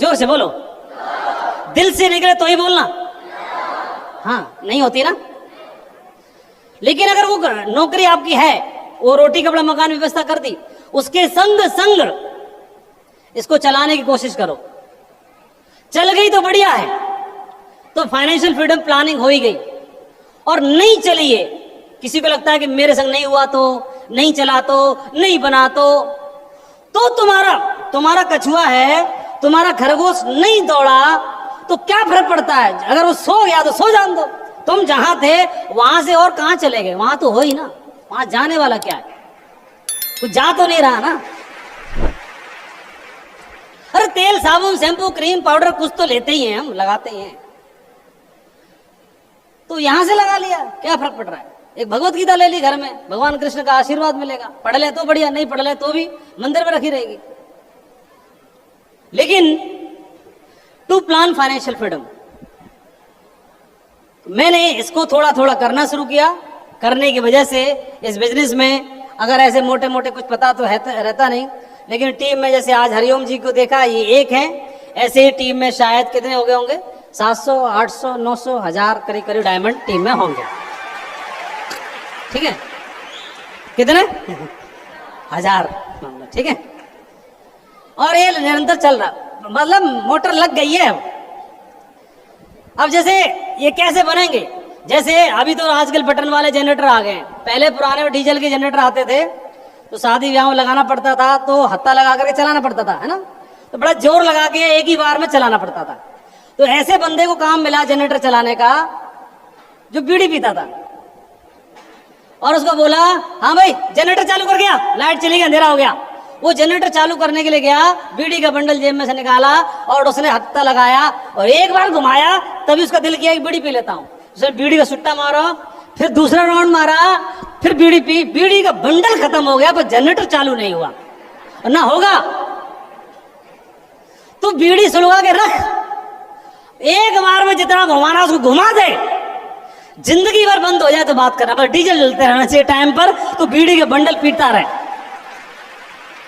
जोर से बोलो, दिल से निकले तो ही बोलना। हाँ, नहीं होती ना। लेकिन अगर वो नौकरी आपकी है, वो रोटी कपड़ा मकान व्यवस्था कर दी, उसके संग संग इसको चलाने की कोशिश करो। चल गई तो बढ़िया है, तो फाइनेंशियल फ्रीडम प्लानिंग हो ही गई। और नहीं चली है, किसी को लगता है कि मेरे संग नहीं हुआ तो नहीं चला तो, नहीं बना तो तुम्हारा कछुआ है, तुम्हारा खरगोश नहीं दौड़ा तो क्या फर्क पड़ता है? अगर वो सो गया तो सो जान दो। तुम जहां थे वहां से और कहां चले गए? वहां तो हो ही ना, वहां जाने वाला क्या है? कुछ जा तो नहीं रहा ना। अरे तेल, साबुन, शैम्पू, क्रीम, पाउडर कुछ तो लेते ही हैं, हम लगाते ही हैं, तो यहां से लगा लिया, क्या फर्क पड़ रहा है? एक भगवत गीता ले ली घर में, भगवान कृष्ण का आशीर्वाद मिलेगा। पढ़ ले तो बढ़िया, नहीं पढ़ ले तो भी मंदिर में रखी रहेगी। लेकिन टू प्लान फाइनेंशियल फ्रीडम, मैंने इसको थोड़ा थोड़ा करना शुरू किया। करने की वजह से इस बिजनेस में अगर ऐसे मोटे मोटे कुछ पता तो रहता नहीं, लेकिन टीम में जैसे आज हरिओम जी को देखा, ये एक है, ऐसे ही टीम में शायद कितने हो गए होंगे? 700, 800, 900, 1000 करीब करीब डायमंड टीम में होंगे। ठीक है, कितने? 1000, ठीक है। और ये निरंतर चल रहा, मतलब मोटर लग गई है। अब जैसे ये कैसे बनेंगे? जैसे अभी तो आजकल बटन वाले जनरेटर आ गए हैं। पहले पुराने डीजल के जनरेटर आते थे, तो शादी ब्याह में लगाना पड़ता था, तो हत्था लगा करके चलाना पड़ता था, है ना? तो बड़ा जोर लगा के एक ही बार में चलाना पड़ता था। तो ऐसे बंदे को काम मिला जनरेटर चलाने का जो बीड़ी पीता था, और उसको बोला, हाँ भाई जनरेटर चालू कर गया, लाइट चली गई, अंधेरा हो गया। वो जनरेटर चालू करने के लिए गया, बीड़ी का बंडल जेब में से निकाला और उसने हत्था लगाया और एक बार घुमाया, तभी उसका दिल किया कि बीड़ी पी लेता हूं। उसने बीड़ी का सुट्टा मारा, फिर दूसरा राउंड मारा, फिर बीड़ी पी, बीड़ी का बंडल खत्म हो गया, पर जनरेटर चालू नहीं हुआ। और ना होगा तो बीड़ी सुलगा के रख, एक बार में जितना घुमाना उसको घुमा दे, जिंदगी भर बंद हो जाए तो बात करना, पर डीजल जलते रहना चाहिए टाइम पर, तो बीड़ी के बंडल पीटता रहे।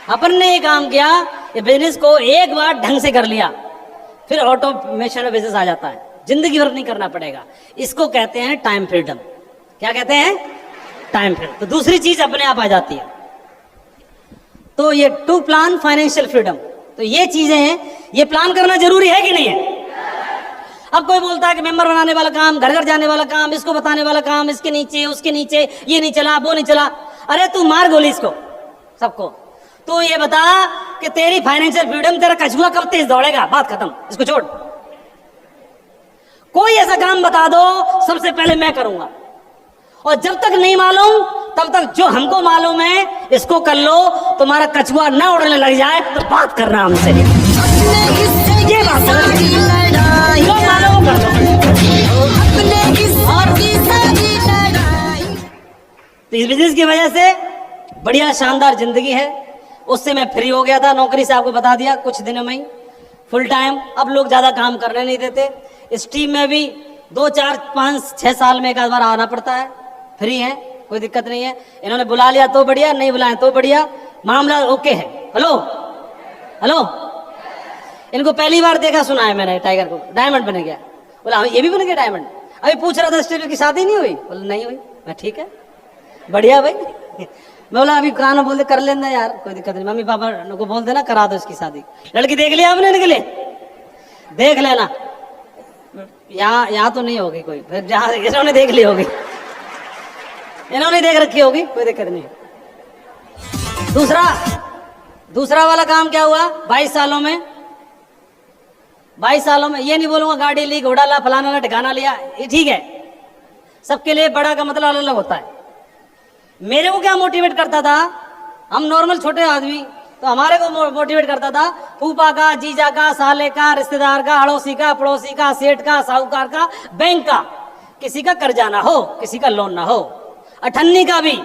अपन ने ये काम किया, ये बिजनेस को एक बार ढंग से कर लिया, फिर ऑटोमेशन में बिजनेस आ जाता है, जिंदगी भर नहीं करना पड़ेगा। इसको कहते हैं टाइम फ्रीडम। क्या कहते हैं? Time freedom. तो दूसरी चीज अपने आप आ जाती है। तो ये टू प्लान फाइनेंशियल फ्रीडम, तो ये चीजें हैं, ये प्लान करना जरूरी है कि नहीं है? अब कोई बोलता है कि मेंबर बनाने वाला काम, घर घर जाने वाला काम, इसको बताने वाला काम, इसके नीचे उसके नीचे, ये नहीं चला वो नहीं चला। अरे तू मार गोली इसको सबको। तो ये बता कि तेरी फाइनेंशियल फ्रीडम, तेरा कछुआ कब तेज दौड़ेगा? बात खत्म, इसको छोड़। कोई ऐसा काम बता दो, सबसे पहले मैं करूंगा, और जब तक नहीं मालूम तब तक जो हमको मालूम है इसको कर लो। तुम्हारा कछुआ ना उड़ने लग जाए तो बात करना हमसे, ये बात जो मालूम कर लो। तो इस बिजनेस की वजह से बढ़िया शानदार जिंदगी है। उससे मैं फ्री हो गया था, नौकरी से आपको बता दिया कुछ दिनों में ही, फुल टाइम। अब लोग ज्यादा काम करने नहीं देते। इस टीम में भी 2, 4, 5, 6 साल में एक आध बार आना पड़ता है। फ्री है, कोई दिक्कत नहीं है। इन्होंने बुला लिया तो बढ़िया, नहीं बुलाया तो बढ़िया, मामला ओके है। हेलो हेलो, इनको पहली बार देखा सुना है मैंने, टाइगर को डायमंड बन गया। बोला ये भी बन गया डायमंड। अभी पूछ रहा था स्टीव की शादी नहीं हुई? बोला नहीं हुई। मैं ठीक है, बढ़िया भाई। मैं बोला अभी कान बोलते कर लेना यार, कोई दिक्कत नहीं, मम्मी पापा को बोल देना करा दो इसकी शादी। लड़की देख लिया आपने इनके लिए? देख लेना, यहाँ तो नहीं होगी कोई, फिर जहाँ इन्होंने देख ली होगी, इन्होंने देख रखी होगी, कोई दिक्कत नहीं। दूसरा वाला काम क्या हुआ? 22 सालों में, 22 सालों में ये नहीं बोलूंगा गाड़ी ली, घोड़ा ला, फलाना ला, ठिकाना लिया, ये ठीक है। सबके लिए बड़ा का मतलब अलग अलग होता है। मेरे को क्या मोटिवेट करता था, हम नॉर्मल छोटे आदमी, तो हमारे को मोटिवेट करता था फूफा का, जीजा का, साले का, रिश्तेदार का, अड़ोसी का, पड़ोसी का, सेठ का, साहूकार का, बैंक का, किसी का कर्जा ना हो, किसी का लोन ना हो, अठन्नी का भी,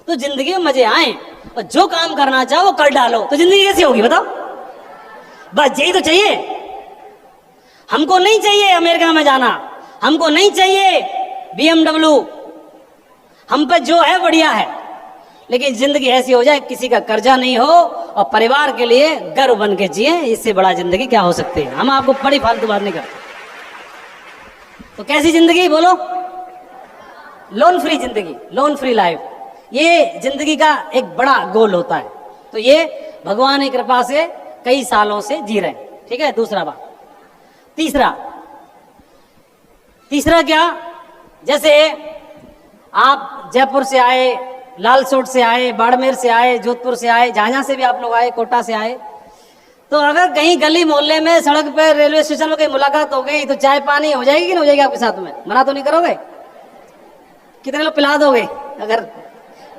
तो जिंदगी में मजे आए। और जो काम करना चाहो वो कर डालो, तो जिंदगी कैसी होगी बताओ? बस यही तो चाहिए। हमको नहीं चाहिए अमेरिका में जाना, हमको नहीं चाहिए BMW, हम पे जो है बढ़िया है, लेकिन जिंदगी ऐसी हो जाए किसी का कर्जा नहीं हो और परिवार के लिए गर्व बन के जिए। इससे बड़ा जिंदगी क्या हो सकती है? हम आपको बड़ी फालतू बात नहीं करते। तो कैसी जिंदगी बोलो? लोन फ्री जिंदगी, लोन फ्री लाइफ, ये जिंदगी का एक बड़ा गोल होता है। तो ये भगवान की कृपा से कई सालों से जी रहे हैं। ठीक है, दूसरा बात। तीसरा क्या? जैसे आप जयपुर से आए, लालसोट से आए, बाड़मेर से आए, जोधपुर से आए, जहाँ से भी आप लोग आए, कोटा से आए, तो अगर कहीं गली मोहल्ले में, सड़क पर, रेलवे स्टेशन में कहीं मुलाकात हो गई तो चाय पानी हो जाएगी कि नहीं हो जाएगी आपके साथ में? मना तो नहीं करोगे? कितने लोग पिला दोगे? अगर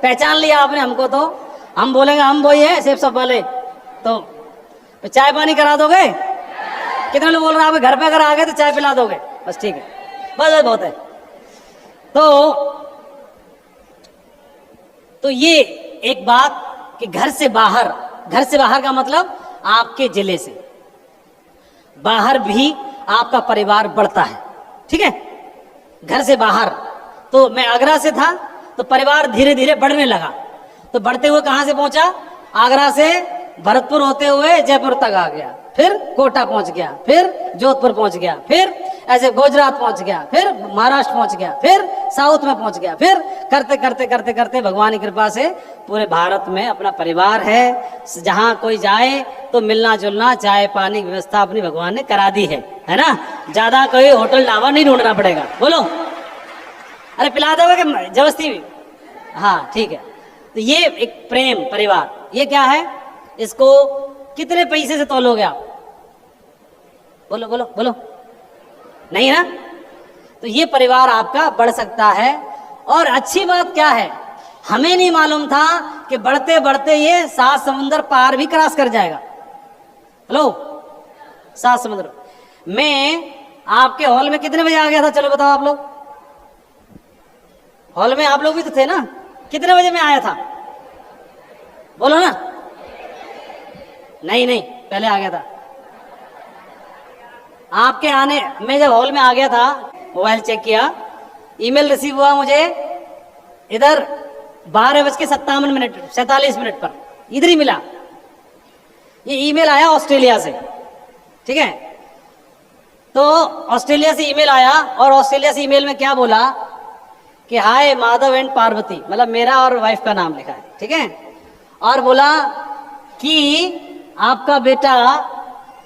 पहचान लिया आपने हमको तो हम बोलेंगे हम वही है सेब सब वाले, तो चाय पानी करा दोगे? कितने लोग बोल रहे हैं आपके घर पे अगर आ गए तो चाय पिला दोगे? बस ठीक है, बस बहुत है। तो ये एक बात कि घर से बाहर का मतलब आपके जिले से बाहर भी आपका परिवार बढ़ता है, ठीक है? घर से बाहर, तो मैं आगरा से था तो परिवार धीरे धीरे बढ़ने लगा, तो बढ़ते हुए कहां से पहुंचा? आगरा से भरतपुर होते हुए जयपुर तक आ गया, फिर कोटा पहुंच गया, फिर जोधपुर पहुंच गया, फिर ऐसे गुजरात पहुंच गया, फिर महाराष्ट्र पहुंच गया, फिर साउथ में पहुंच गया, फिर करते करते करते करते भगवान की कृपा से पूरे भारत में अपना परिवार है। जहां कोई जाए तो मिलना जुलना, चाय पानी की व्यवस्था अपनी भगवान ने करा दी है ना? ज्यादा कोई होटल ढाबा नहीं ढूंढना पड़ेगा। बोलो, अरे पिला दोगे कि जबरदस्ती भी? हाँ ठीक है। तो ये एक प्रेम परिवार, ये क्या है? इसको कितने पैसे से तोलोगे आप? बोलो बोलो बोलो, नहीं ना? तो ये परिवार आपका बढ़ सकता है। और अच्छी बात क्या है, हमें नहीं मालूम था कि बढ़ते बढ़ते ये 7 समुंदर पार भी क्रॉस कर जाएगा। हेलो, 7 समुद्र। मैं आपके हॉल में कितने बजे आ गया था? चलो बताओ आप लोग। हॉल में आप लोग भी तो थे ना? कितने बजे मैं आया था? बोलो ना। नहीं, पहले आ गया था। आपके आने, मैं जब हॉल में आ गया था, मोबाइल चेक किया, ईमेल रिसीव हुआ मुझे इधर 12:57 47 पर, इधर ही मिला। ये ईमेल आया ऑस्ट्रेलिया से, ठीक है? तो ऑस्ट्रेलिया से ईमेल आया, और ऑस्ट्रेलिया से ईमेल में क्या बोला कि हाय माधव एंड पार्वती, मतलब मेरा और वाइफ का नाम लिखा है, ठीक है? और बोला कि आपका बेटा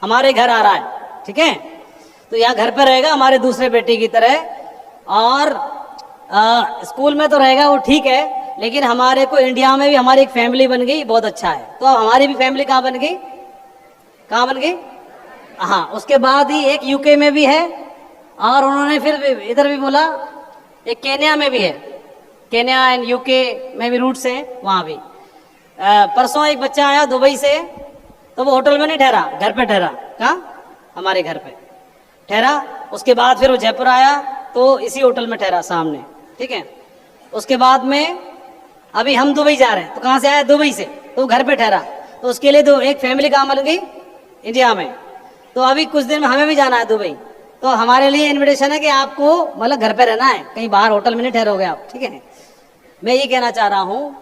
हमारे घर आ रहा है, ठीक है? तो यहाँ घर पर रहेगा हमारे दूसरे बेटे की तरह, और स्कूल में तो रहेगा वो, ठीक है, लेकिन हमारे को इंडिया में भी हमारी एक फैमिली बन गई, बहुत अच्छा है। तो हमारी भी फैमिली कहाँ बन गई? कहाँ बन गई? हाँ, उसके बाद ही एक यूके में भी है, और उन्होंने फिर इधर भी बोला एक केन्या में भी है, केन्या एंड यूके में भी रूट्स हैं, वहाँ भी। परसों एक बच्चा आया दुबई से, तो वो होटल में नहीं ठहरा, घर पे ठहरा। कहाँ? हमारे घर पे ठहरा। उसके बाद फिर वो जयपुर आया तो इसी होटल में ठहरा सामने, ठीक है? उसके बाद में अभी हम दुबई जा रहे हैं, तो कहाँ से आया? दुबई से, तो घर पे ठहरा। तो उसके लिए तो एक फैमिली कहाँ बन गई? इंडिया में। तो अभी कुछ दिन में हमें भी जाना है दुबई, तो हमारे लिए इन्विटेशन है कि आपको मतलब घर पे रहना है, कहीं बाहर होटल में नहीं ठहरोगे आप, ठीक है? मैं ये कहना चाह रहा हूँ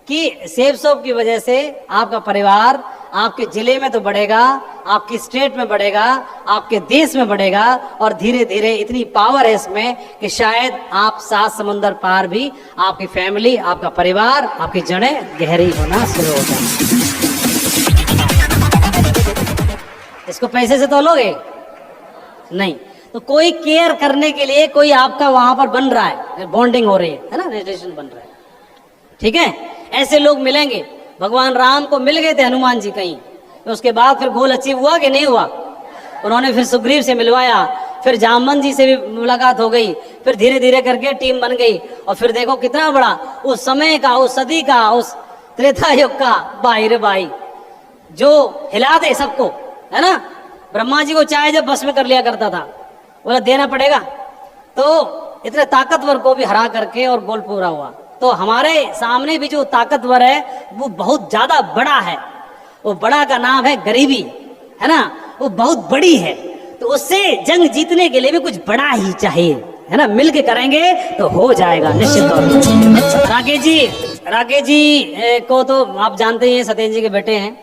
कि सेब शॉप की वजह से आपका परिवार आपके जिले में तो बढ़ेगा, आपकी स्टेट में बढ़ेगा, आपके देश में बढ़ेगा, और धीरे धीरे इतनी पावर है इसमें कि शायद आप 7 समुंदर पार भी आपकी फैमिली, आपका परिवार, आपकी जड़ें गहरी होना शुरू हो जाए। इसको पैसे से तोलोगे? नहीं। तो कोई केयर करने के लिए कोई आपका वहां पर बन रहा है, बॉन्डिंग हो रही है ना, रिलेशन बन रहा है, ठीक है? ऐसे लोग मिलेंगे। भगवान राम को मिल गए थे हनुमान जी कहीं, तो उसके बाद फिर गोल अचीव हुआ कि नहीं हुआ? उन्होंने फिर सुग्रीव से मिलवाया, फिर जामवन जी से भी मुलाकात हो गई, फिर धीरे धीरे करके टीम बन गई, और फिर देखो कितना बड़ा उस समय का, उस सदी का, उस त्रेता युग का भाई रे भाई, जो हिला दे सबको, है ना? ब्रह्मा जी को चाहे जब बस में कर लिया करता था, बोला देना पड़ेगा, तो इतने ताकतवर को भी हरा करके और गोल पूरा हुआ। तो हमारे सामने भी जो ताकतवर है वो बहुत ज्यादा बड़ा है, वो बड़ा का नाम है गरीबी, है ना? वो बहुत बड़ी है, तो उससे जंग जीतने के लिए भी कुछ बड़ा ही चाहिए, है ना? मिल के करेंगे तो हो जाएगा निश्चित तौर पर। राकेश जी को तो आप जानते ही हैं, सत्येंद्र जी के बेटे हैं।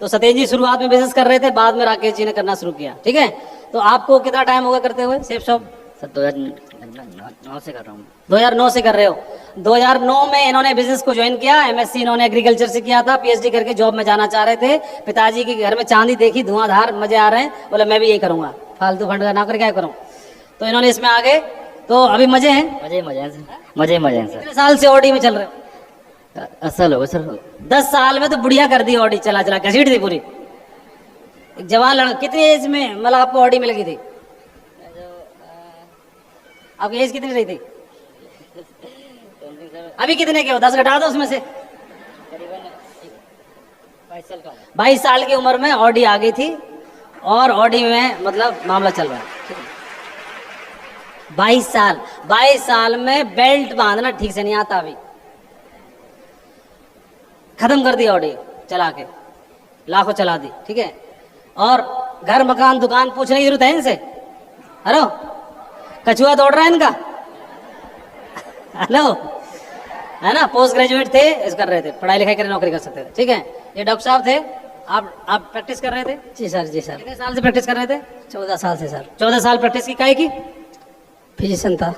तो सत्येंद्र जी शुरुआत में बिजनेस कर रहे थे, बाद में राकेश जी ने करना शुरू किया, ठीक है? तो आपको कितना टाइम होगा करते हुए सेब शॉप? सर 2009 से कर रहा हूँ। 2009 से कर रहे हो। 2009 में इन्होंने बिजनेस को ज्वाइन किया। एमएससी इन्होंने एग्रीकल्चर से किया था, पीएचडी करके जॉब में जाना चाह रहे थे। पिताजी के घर में चांदी देखी, धुआंधार, मजे आ रहे हैं, बोले मैं भी यही करूंगा, फालतू फंड का ना कर क्या करूँ। तो इन्होंने इसमें आ गए, तो अभी मजे हैं? मजे हैं सर, मजे हैं सर। कितने साल से ऑडी में चल रहे हो? असल हो सर। 10 साल में तो बुढ़िया कर दी ऑडी, चला चला घसीट दी पूरी। एक जवान लड़का, कितनी एज में मतलब आपको ऑडी में लगी थी? आपकी एज कितनी रही थी? अभी कितने के हो? 10 घटा दो उसमें से। 22 साल की उम्र में ऑडी आ गई थी और ऑडी में मतलब मामला चल रहा है। 22 साल में बेल्ट बांधना ठीक से नहीं आता अभी। खत्म कर दी ऑडी चला के, लाखों चला दी, ठीक है। और घर मकान दुकान पूछने की जरूरत है इनसे? हेलो, कछुआ दौड़ रहा है इनका? हेलो, है ना, पोस्ट ग्रेजुएट थे, इस कर रहे थे, पढ़ाई लिखाई कर नौकरी कर सकते थे, ठीक है। ये डॉक्टर साहब थे, आप प्रैक्टिस कर रहे थे? जी सर, जी सर। कितने साल से प्रैक्टिस कर रहे थे? 14 साल से सर। 14 साल प्रैक्टिस की, काहे की? फिजिशियन था।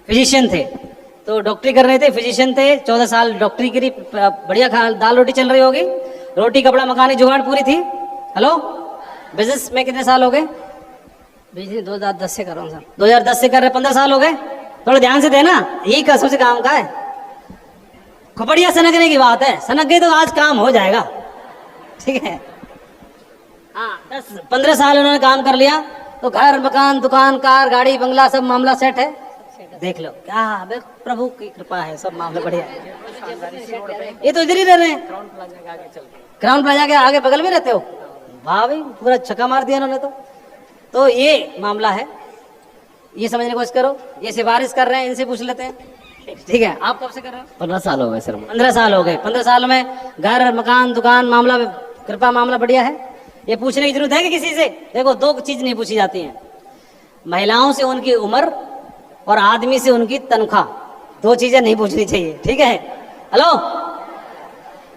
फिजिशियन थे, तो डॉक्टरी कर रहे थे, फिजिशियन थे, 14 साल डॉक्टरी करी, बढ़िया दाल रोटी चल रही होगी, रोटी कपड़ा मकानी जुगाड़ पूरी थी। हेलो, बिजनेस में कितने साल हो गए? बिजनेस 2010 से कर रहा हूँ सर। 2010 से कर रहे, 15 साल हो गए। थोड़ा ध्यान से देना, यही कसम से काम का है। खोपड़िया सनकने की बात है, सनक गई तो आज काम हो जाएगा, ठीक है। हाँ, 10-15 साल उन्होंने काम कर लिया तो घर मकान दुकान कार गाड़ी बंगला सब मामला सेट है। देख लो क्या प्रभु की कृपा है, सब मामला बढ़िया है। ये तो इधर ही रह रहे हैं, क्राउन प्लाजा के आगे बगल में रहते हो। वाह भाई, पूरा छक्का मार दिया इन्होंने तो ये मामला है, ये समझने की कोशिश करो। ये सिफारिश कर रहे हैं, इनसे पूछ लेते हैं, ठीक है। आप कब से कर रहे हो? 15 साल हो गए सर। 15 साल हो गए। 15 साल में घर मकान दुकान मामला कृपा मामला बढ़िया है। ये पूछने की जरूरत है कि किसी से? देखो, 2 चीज नहीं पूछी जाती हैं, महिलाओं से उनकी उम्र और आदमी से उनकी तनख्वाह, 2 चीजें नहीं पूछनी चाहिए, ठीक है। हेलो,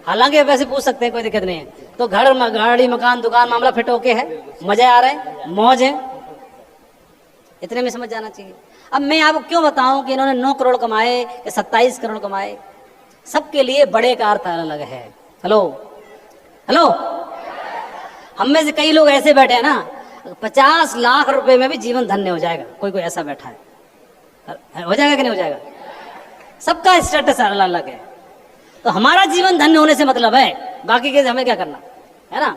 हालांकि वैसे पूछ सकते हैं, कोई दिक्कत नहीं है। तो घर गाड़ी मकान दुकान मामला फिट ओके है, मजे आ रहे हैं, मौज है, इतने में समझ जाना चाहिए। अब मैं आपको क्यों बताऊं कि इन्होंने 9 करोड़ कमाए या 27 करोड़ कमाए, सबके लिए बड़े का अर्थ अलग है। हेलो हेलो, हम में से कई लोग ऐसे बैठे हैं ना, 50 लाख रुपए में भी जीवन धन्य हो जाएगा। कोई कोई ऐसा बैठा है, हो जाएगा कि नहीं हो जाएगा? सबका स्टेटस अलग अलग है, तो हमारा जीवन धन्य होने से मतलब है, बाकी के हमें क्या करना है ना।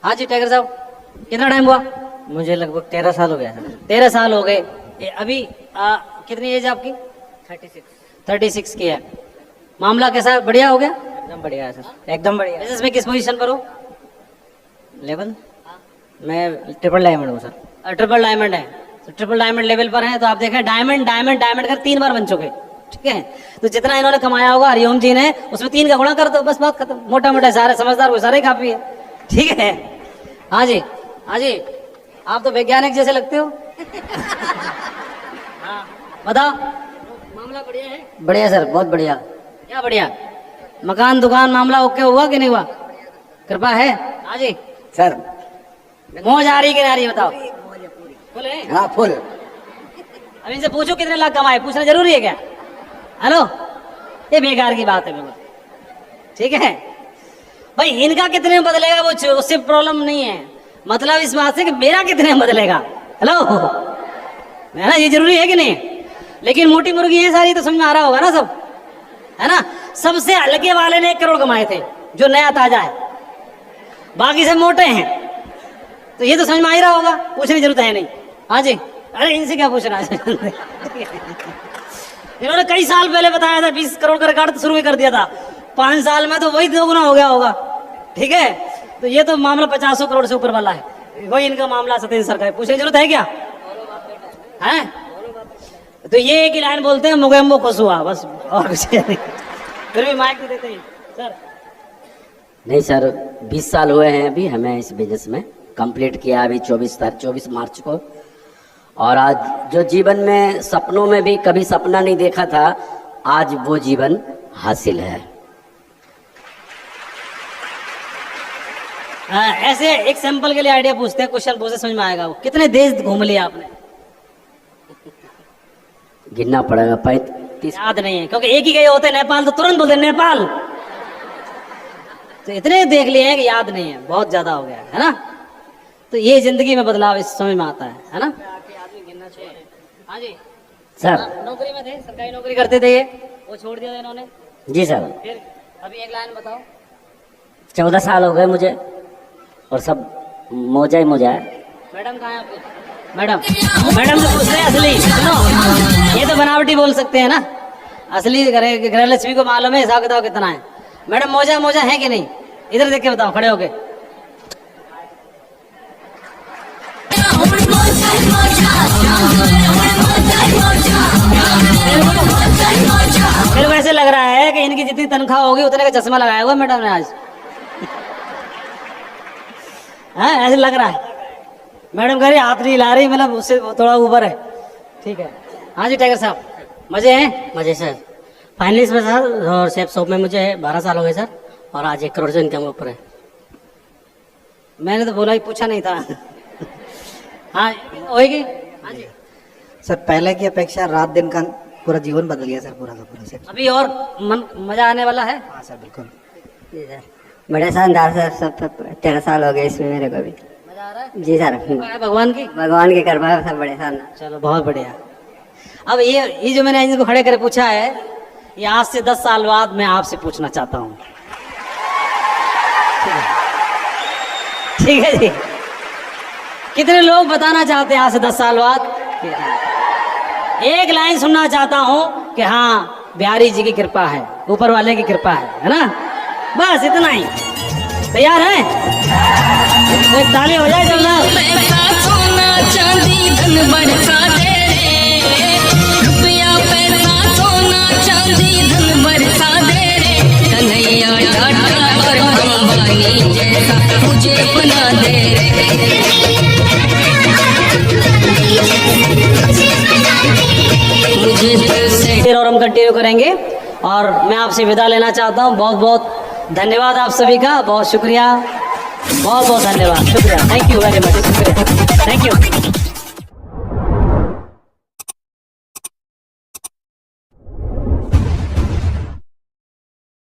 हाँ जी टाइगर साहब, कितना टाइम हुआ? मुझे लगभग 13 साल हो गया सर। 13 साल हो गए। अभी कितनी एज आपकी? 36 की है। मामला कैसा, बढ़िया हो गया? एकदम बढ़िया है सर, एकदम बढ़िया। बिजनेस में किस पोजीशन पर हो? लेवल मैं ट्रिपल डायमंड हूँ सर। ट्रिपल डायमंड है, तो ट्रिपल डायमंड लेवल पर है। तो आप देखें, डायमंड डायमंड डायमंड कर 3 बार बन चुके, ठीक है। तो जितना इन्होंने कमाया होगा हरिओम जी ने, उसमें 3 का गुणा कर दो, बस बात खत्म। मोटा मोटा सारे समझदार को सारे काफी है, ठीक है। हाँ जी, हाँ जी, आप तो वैज्ञानिक जैसे लगते हो। हाँ, बताओ, मामला बढ़िया है? बढ़िया सर, बहुत बढ़िया। क्या बढ़िया? मकान दुकान मामला ओके हुआ कि नहीं हुआ? कृपा है? हाँ जी सर, मौज आ रही कि नहीं आ रही बताओ? फुल है? हाँ फुल। अब इनसे पूछो कितने लाख कमाए, पूछना जरूरी है क्या? हेलो, ये बेकार की बात है बिल्कुल, ठीक है भाई। इनका कितने में बदलेगा वो उससे प्रॉब्लम नहीं है, मतलब इस बात से कि मेरा कितने में बदलेगा। हेलो, है ना, ये जरूरी है कि नहीं? लेकिन मोटी मुर्गी ये सारी तो समझ में आ रहा होगा ना सब, है ना। सबसे हल्के वाले ने 1 करोड़ कमाए थे, जो नया ताजा है, बाकी सब मोटे हैं, तो ये तो समझ में आ ही रहा होगा, पूछने की जरूरत है नहीं। हाँ जी, अरे इनसे क्या पूछना है। इन्होंने कई साल पहले बताया था 20 करोड़ का रिकॉर्ड शुरू कर दिया था, 5 साल में तो वही 2 गुना हो गया होगा, ठीक है। तो ये तो मामला 50 करोड़ से ऊपर वाला है, वही इनका मामला सत्येंद्र सर का है, पूछने की जरूरत है क्या? है तो ये एक ही लाइन बोलते हैं, मुगेम्बो खुश हुआ, बस और कुछ नहीं। फिर भी माइक तो देते हैं सर। नहीं सर, 20 साल हुए हैं अभी हमें इस बिजनेस में, कंप्लीट किया अभी 24 मार्च को। और आज जो जीवन में सपनों में भी कभी सपना नहीं देखा था, आज वो जीवन हासिल है। ऐसे एक सैंपल के लिए आइडिया पूछते हैं, क्वेश्चन पूछते समझ में आएगा। वो कितने देश घूम लिए आपने? गिनना पड़ेगा, 35। याद नहीं है, क्योंकि एक ही गए होते नेपाल, तो तुरंत बोलते नेपाल। तो इतने देख लिए हैं कि याद नहीं है, बहुत ज्यादा हो गया है ना। तो ये जिंदगी में बदलाव इस समझ में आता है ना। हाँ जी सर, नौकरी में थे, सरकारी नौकरी करते थे, ये वो छोड़ दिया था इन्होंने, जी सर। फिर अभी एक लाइन बताओ। 14 साल हो गए मुझे और सब मौजा ही मौजा है। मैडम कहाँ है आपकी? मैडम मैडम से पूछते हैं असली, सुनो ये तो बनावटी बोल सकते हैं ना, असली गृहलक्ष्मी को मालूम है हिसाब किताब कितना है। मैडम मौजा मौजा है कि नहीं, इधर देख के बताओ खड़े होके। मेरे को ऐसे लग रहा है कि इनकी जितनी तनख्वाह होगी उतने का चश्मा लगाया हुआ मैडम ने आज। हाँ ऐसे लग रहा है। मैडम कह रही हाथ नहीं ला रही, मतलब उससे थोड़ा ऊपर है। ठीक है, हाँ जी टाइगर साहब, मजे हैं? मजे सर, फाइनलिस्ट में सर, और शेफ शॉप में मुझे 12 साल हो गए सर, और आज 1 करोड़ से इनकम ऊपर है। मैंने तो बोला ही, पूछा नहीं था। हाँ होएगी। हाँ जी सर, पहले की अपेक्षा रात दिन का पूरा जीवन बदल गया सर, पूरा का पूरा सर। अभी और मजा आने वाला है। हाँ सर बिल्कुल। बड़े शानदार सर, सब 13 साल हो गए इसमें मेरे को भी। मजा आ रहा है जी सर, भगवान की। भगवान की कृपा है सब, बड़े शानदार। चलो बहुत बढ़िया। अब ये जो मैंने इनको खड़े करके पूछा है, ये आज से 10 साल बाद मैं आपसे पूछना चाहता हूँ। ठीक है जी, कितने लोग बताना चाहते हैं आज से 10 साल बाद? एक लाइन सुनना चाहता हूँ कि हाँ बिहारी जी की कृपा है, ऊपर वाले की कृपा है ना? बस इतना ही। तैयार है? तो एक ताली हो जाए जल्द। पैसा सोना चांदी धन बरसा दे रे, रुपया पैसा सोना चांदी धन बरसा दे रे, कन्हैया टाटा और अंबानी जैसा मुझे बना दे रे। फिर और हम कंटिन्यू करेंगे और मैं आपसे विदा लेना चाहता हूँ। बहुत बहुत धन्यवाद आप सभी का, बहुत शुक्रिया, बहुत बहुत धन्यवाद, शुक्रिया, थैंक यू वेरी मच, शुक्रिया।